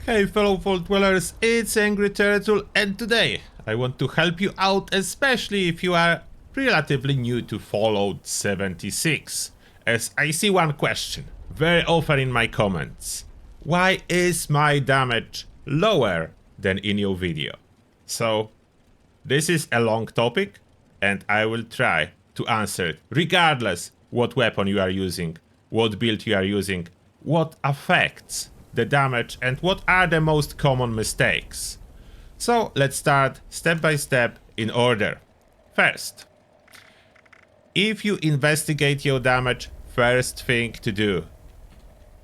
Hey fellow Vault Dwellers, it's Angry Turtle, and today I want to help you out, especially if you are relatively new to Fallout 76, as I see one question very often in my comments. Why is my damage lower than in your video? So, this is a long topic, and I will try to answer it, regardless what weapon you are using, what build you are using, what affects the damage, and what are the most common mistakes. So let's start step by step in order. First, if you investigate your damage, first thing to do,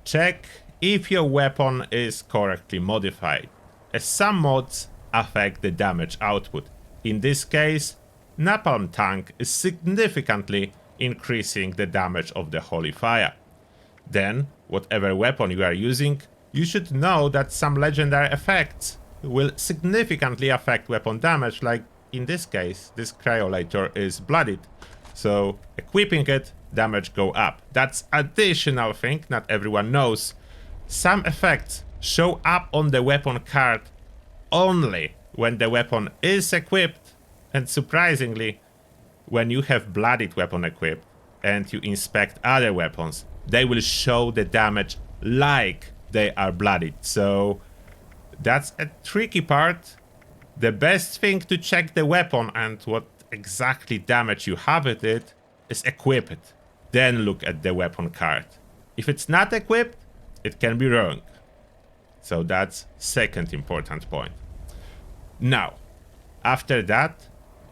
check if your weapon is correctly modified, as some mods affect the damage output. In this case, Napalm Tank is significantly increasing the damage of the Holy Fire. Then, whatever weapon you are using, you should know that some legendary effects will significantly affect weapon damage, like in this case, this Cryolator is bloodied, so equipping it, damage go up. That's additional thing not everyone knows. Some effects show up on the weapon card only when the weapon is equipped, and surprisingly, when you have bloodied weapon equipped and you inspect other weapons, they will show the damage like they are bloodied. So that's a tricky part. The best thing to check the weapon and what exactly damage you have with it is equip it. Then look at the weapon card. If it's not equipped, it can be wrong. So that's second important point. Now, after that,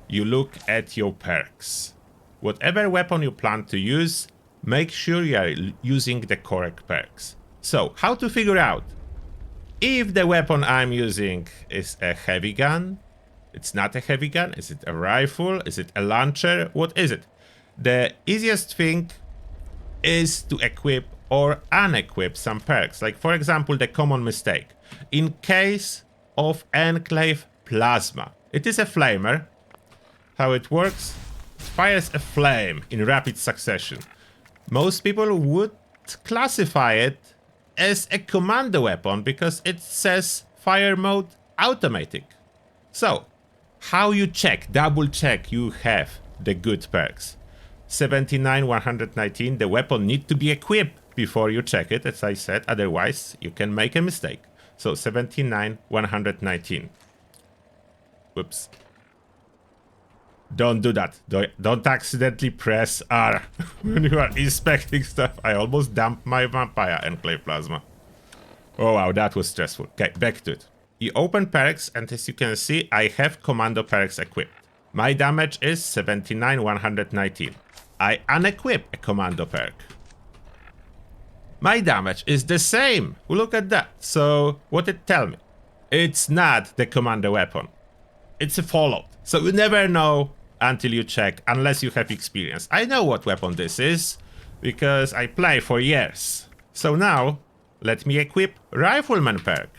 you look at your perks. Whatever weapon you plan to use, make sure you are using the correct perks. So, how to figure out if the weapon I'm using is a heavy gun, it's not a heavy gun, is it a rifle, is it a launcher, what is it? The easiest thing is to equip or unequip some perks, like for example the common mistake. In case of Enclave Plasma, it is a flamer. How it works? It fires a flame in rapid succession. Most people would classify it as a commando weapon because it says fire mode automatic. So, how you check, double check you have the good perks? 79, 119, the weapon need to be equipped before you check it, as I said, otherwise you can make a mistake. So 79, 119. Whoops. Don't do that. Don't accidentally press R when you are inspecting stuff. I almost dumped my vampire enclave plasma. Oh wow, that was stressful. Okay, back to it. You open perks, and as you can see, I have commando perks equipped. My damage is 79, 119. I unequip a commando perk. My damage is the same. Look at that. So, what it tell me? It's not the commando weapon. It's a Fallout. So you never know until you check, unless you have experience. I know what weapon this is, because I play for years. So now, let me equip Rifleman perk.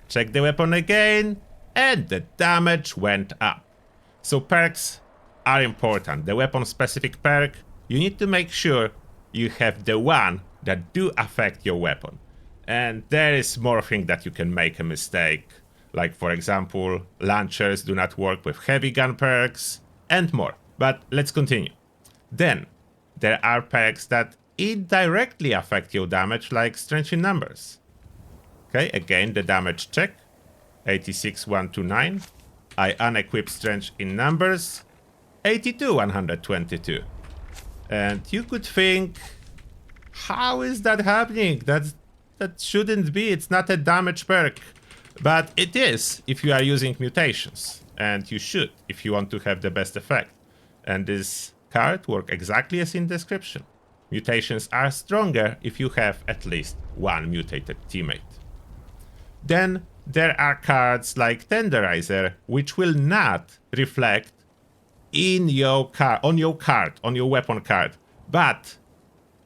Check the weapon again, and the damage went up. So perks are important. The weapon specific perk, you need to make sure you have the one that do affect your weapon. And there is more thing that you can make a mistake. Like for example, launchers do not work with heavy gun perks, and more. But let's continue. Then, there are perks that indirectly affect your damage, like Strange in Numbers. Okay, again the damage check, 86, 129. I unequip Strange in Numbers, 82, 122. And you could think, how is that happening? That shouldn't be, it's not a damage perk. But it is if you are using mutations, and you should if you want to have the best effect. And this card works exactly as in description. Mutations are stronger if you have at least one mutated teammate. Then there are cards like Tenderizer, which will not reflect in your on your weapon card, but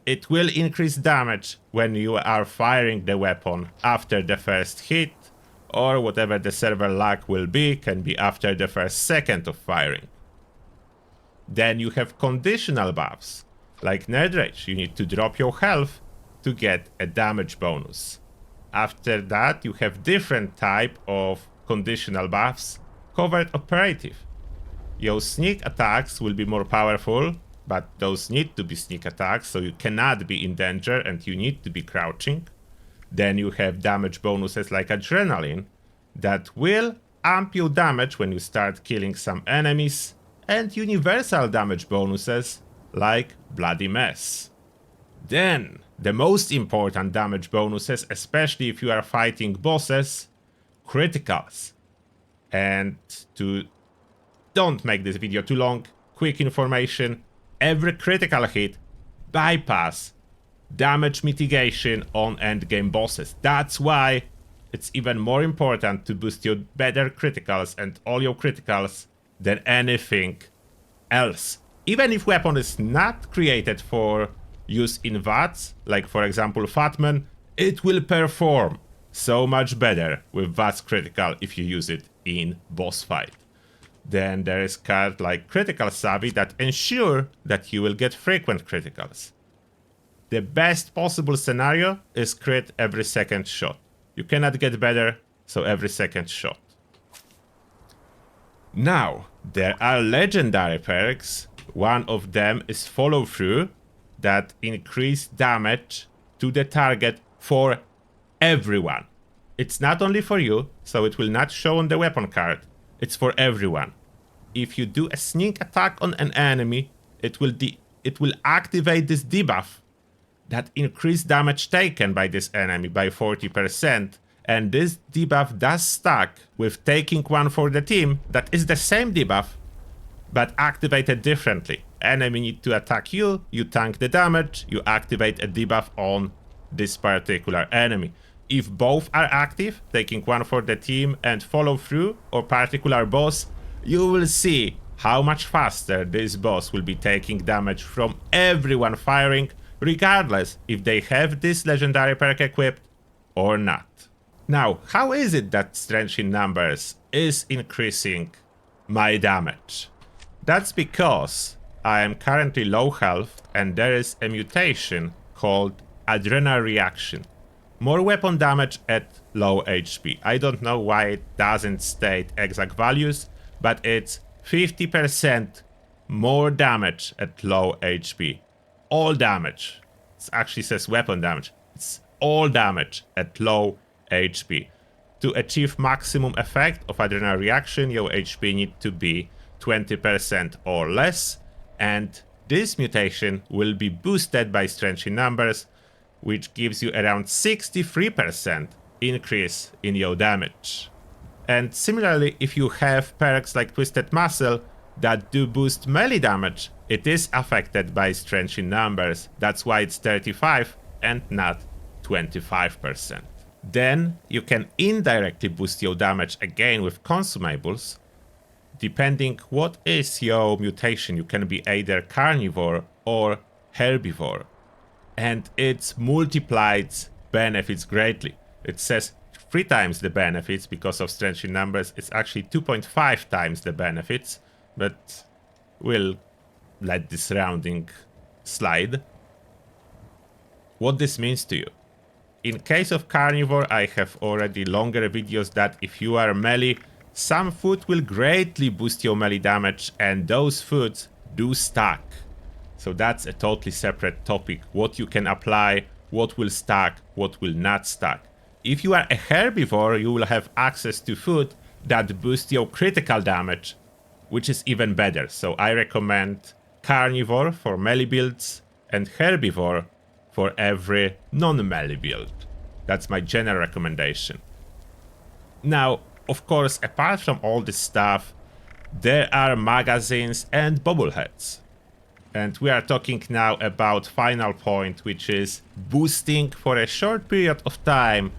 it will increase damage when you are firing the weapon after the first hit, or whatever the server lag will be, can be after the first second of firing. Then you have conditional buffs. like Nerd Rage. You need to drop your health to get a damage bonus. After that, you have different type of conditional buffs. Covert Operative. Your sneak attacks will be more powerful, but those need to be sneak attacks, so you cannot be in danger and you need to be crouching. Then you have damage bonuses like Adrenaline that will amp your damage when you start killing some enemies, and universal damage bonuses like Bloody Mess. Then, the most important damage bonuses, especially if you are fighting bosses, criticals. And to don't make this video too long, quick information, every critical hit bypass damage mitigation on endgame bosses. That's why it's even more important to boost your better criticals and all your criticals than anything else. Even if weapon is not created for use in VATS, like for example Fatman, it will perform so much better with VATS critical if you use it in boss fight. Then there is card like Critical Savvy that ensure that you will get frequent criticals. The best possible scenario is crit every second shot. You cannot get better, so every second shot. Now, there are legendary perks. One of them is Follow Through, that increase damage to the target for everyone. It's not only for you, so it will not show on the weapon card. It's for everyone. If you do a sneak attack on an enemy, it will activate this debuff that increase damage taken by this enemy by 40%, and this debuff does stack with taking one for the team that is the same debuff but activated differently. Enemy need to attack you, you tank the damage, you activate a debuff on this particular enemy. If both are active, taking one for the team and Follow Through or particular boss, you will see how much faster this boss will be taking damage from everyone firing, regardless if they have this legendary perk equipped or not. Now, how is it that Strength in Numbers is increasing my damage? That's because I am currently low health and there is a mutation called Adrenal Reaction. More weapon damage at low HP. I don't know why it doesn't state exact values, but it's 50% more damage at low HP. All damage. It actually says weapon damage. It's all damage at low HP. To achieve maximum effect of Adrenal Reaction, your HP need to be 20% or less, and this mutation will be boosted by Strength in Numbers, which gives you around 63% increase in your damage. And similarly, if you have perks like Twisted Muscle that do boost melee damage, it is affected by Strength in Numbers. That's why it's 35 and not 25%. Then you can indirectly boost your damage again with consumables. Depending what is your mutation, you can be either carnivore or herbivore. And it multiplied benefits greatly. It says 3 times the benefits because of Strength in Numbers. It's actually 2.5 times the benefits, but we'll let this rounding slide. What this means to you. In case of carnivore, I have already longer videos that if you are melee, some food will greatly boost your melee damage, and those foods do stack. So that's a totally separate topic. What you can apply, what will stack, what will not stack. If you are a herbivore, you will have access to food that boost your critical damage, which is even better. So I recommend carnivore for melee builds and herbivore for every non-melee build. That's my general recommendation. Now, of course, apart from all this stuff, there are magazines and bobbleheads. And we are talking now about final point, which is boosting for a short period of time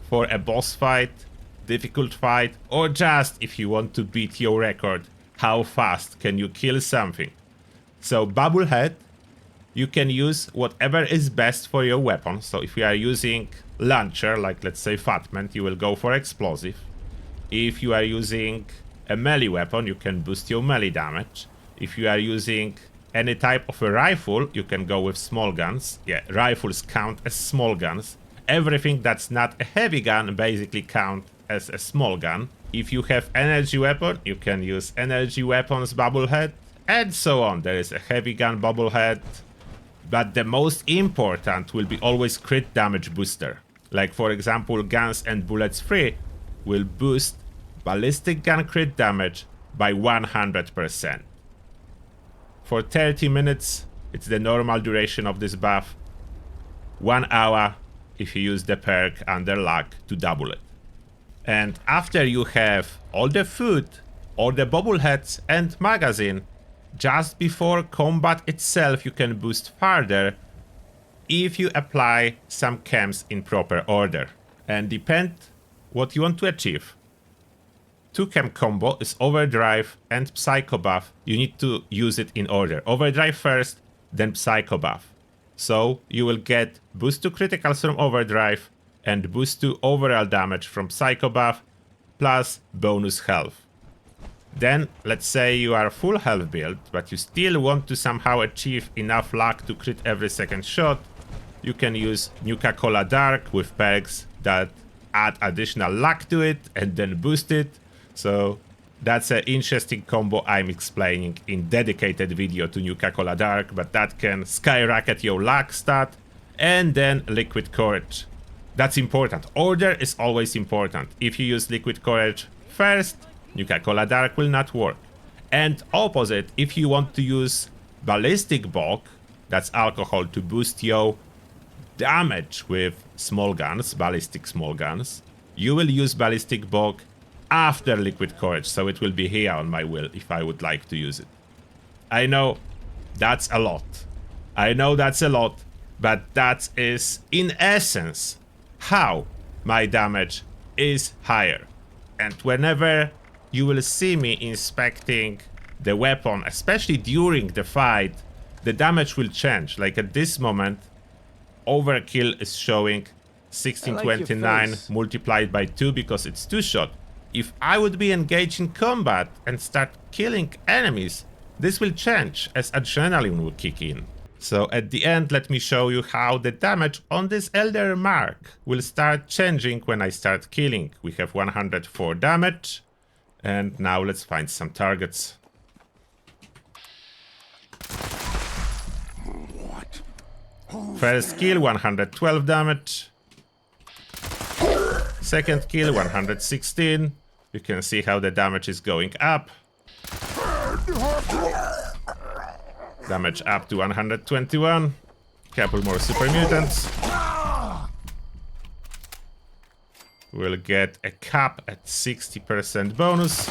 for a boss fight, difficult fight, or just if you want to beat your record, how fast can you kill something. So bobblehead, you can use whatever is best for your weapon. So if you are using launcher, like let's say Fatman, you will go for explosive. If you are using a melee weapon, you can boost your melee damage. If you are using any type of a rifle, you can go with small guns. Yeah, rifles count as small guns. Everything that's not a heavy gun basically count as a small gun. If you have energy weapon, you can use energy weapons bubblehead, and so on. There is a heavy gun bubblehead, but the most important will be always crit damage booster. Like for example, guns and bullets free will boost ballistic gun crit damage by 100%. For 30 minutes, it's the normal duration of this buff. 1 hour if you use the perk under luck to double it. And after you have all the food, all the bobbleheads and magazine, just before combat itself you can boost further if you apply some chems in proper order. And depend what you want to achieve. 2 chem combo is Overdrive and Psycho buff. You need to use it in order. Overdrive first, then Psycho buff. So you will get boost to criticals from Overdrive and boost to overall damage from Psycho buff, plus bonus health. Then, let's say you are full health build, but you still want to somehow achieve enough luck to crit every second shot, you can use Nuka-Cola Dark with perks that add additional luck to it and then boost it. So that's an interesting combo I'm explaining in dedicated video to Nuka-Cola Dark, but that can skyrocket your luck stat. And then Liquid Courage. That's important. Order is always important. If you use Liquid Courage first, Nuka-Cola Dark will not work. And opposite, if you want to use Ballistic Bulk, that's alcohol, to boost your damage with small guns, ballistic small guns, you will use Ballistic Bulk after Liquid Courage, so it will be here on my will if I would like to use it. I know that's a lot. I know that's a lot, but that is in essence how my damage is higher. And whenever you will see me inspecting the weapon, especially during the fight, the damage will change. Like at this moment, Overkill is showing 1629 multiplied by 2 because it's 2-shot. If I would be engaged in combat and start killing enemies, this will change as adrenaline will kick in. So at the end, let me show you how the damage on this Elder Mark will start changing when I start killing. We have 104 damage, and now let's find some targets. First kill, 112 damage. Second kill, 116. You can see how the damage is going up. Damage up to 121. Couple more super mutants. We'll get a cap at 60% bonus.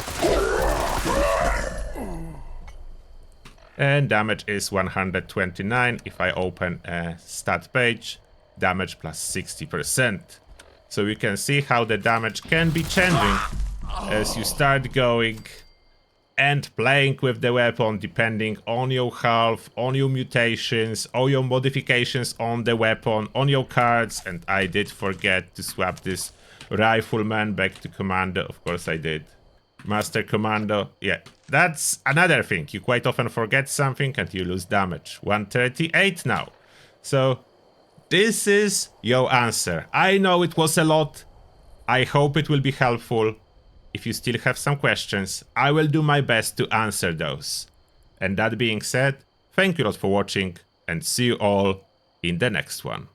And damage is 129 if I open a stat page. Damage plus 60%. So you can see how the damage can be changing as you start going and playing with the weapon depending on your health, on your mutations, or your modifications on the weapon, on your cards. And I did forget to swap this Rifleman back to Commando. Of course I did. Master Commando. Yeah, that's another thing. You quite often forget something and you lose damage. 138 now. So this is your answer. I know it was a lot. I hope it will be helpful. If you still have some questions, I will do my best to answer those. And that being said, thank you a lot for watching and see you all in the next one.